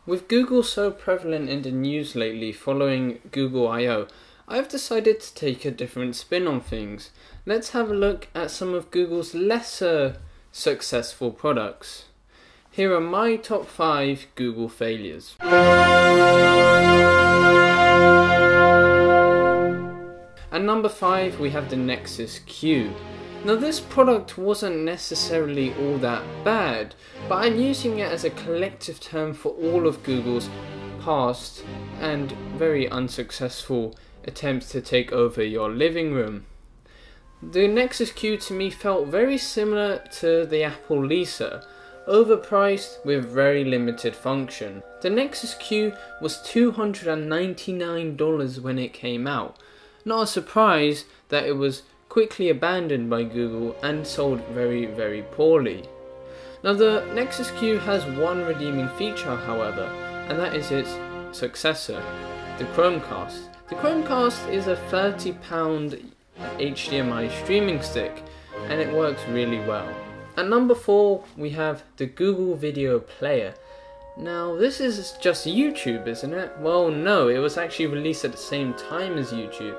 With Google so prevalent in the news lately following Google I/O, I've decided to take a different spin on things. Let's have a look at some of Google's lesser successful products. Here are my top 5 Google failures. At number 5 we have the Nexus Q. Now this product wasn't necessarily all that bad, but I'm using it as a collective term for all of Google's past and very unsuccessful attempts to take over your living room. The Nexus Q to me felt very similar to the Apple Lisa, overpriced with very limited function. The Nexus Q was $299 when it came out. Not a surprise that it was quickly abandoned by Google and sold very poorly. Now the Nexus Q has one redeeming feature however, and that is its successor, the Chromecast. The Chromecast is a £30 HDMI streaming stick and it works really well. At number 4 we have the Google Video Player. Now this is just YouTube, isn't it? Well no, it was actually released at the same time as YouTube.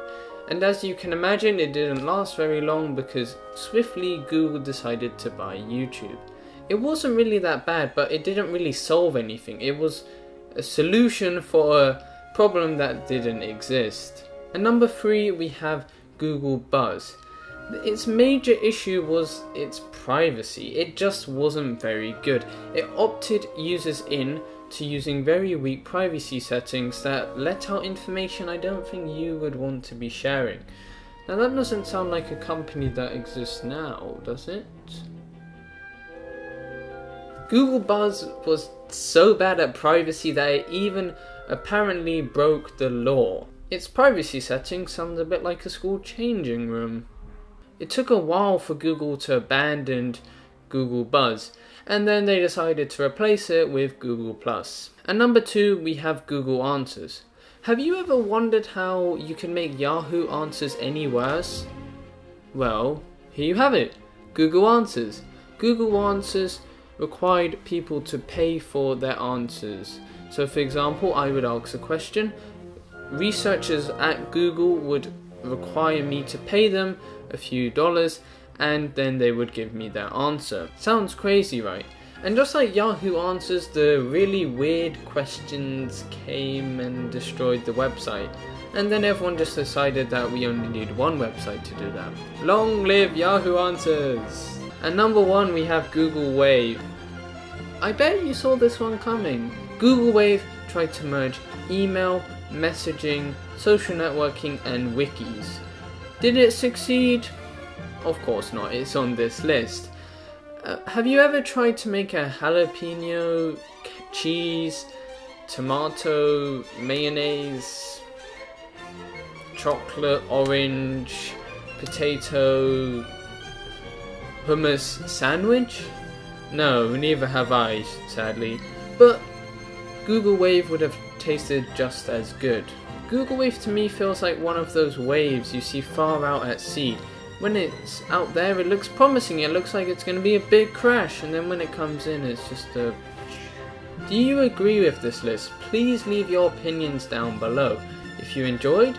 And as you can imagine, it didn't last very long because swiftly Google decided to buy YouTube. It wasn't really that bad, but it didn't really solve anything. It was a solution for a problem that didn't exist. At number 3 we have Google Buzz. Its major issue was its privacy. It just wasn't very good. It opted users in to using very weak privacy settings that let out information I don't think you would want to be sharing. Now that doesn't sound like a company that exists now, does it? Google Buzz was so bad at privacy that it even apparently broke the law. Its privacy settings sound a bit like a school changing room. It took a while for Google to abandon Google Buzz, and then they decided to replace it with Google+. At number 2 we have Google Answers. Have you ever wondered how you can make Yahoo Answers any worse? Well, here you have it, Google Answers. Google Answers required people to pay for their answers. So for example, I would ask a question, researchers at Google would require me to pay them a few dollars, and then they would give me their answer. Sounds crazy, right? And just like Yahoo Answers, the really weird questions came and destroyed the website. And then everyone just decided that we only need one website to do that. Long live Yahoo Answers! At number 1 we have Google Wave. I bet you saw this one coming. Google Wave tried to merge email, messaging, social networking and wikis. Did it succeed? Of course not, it's on this list. Have you ever tried to make a jalapeno, cheese, tomato, mayonnaise, chocolate, orange, potato, hummus sandwich? No, neither have I, sadly. But Google Wave would have tasted just as good. Google Wave to me feels like one of those waves you see far out at sea. When it's out there it looks promising, it looks like it's going to be a big crash, and then when it comes in it's just a... Do you agree with this list? Please leave your opinions down below. If you enjoyed,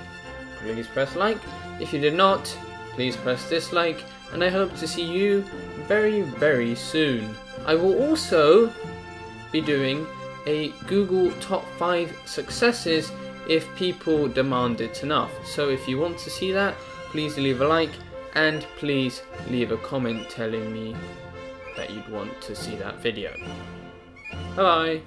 please press like. If you did not, please press dislike, and I hope to see you very soon. I will also be doing a Google top 5 successes if people demand it enough. So if you want to see that, please leave a like and please leave a comment telling me that you'd want to see that video. Bye bye!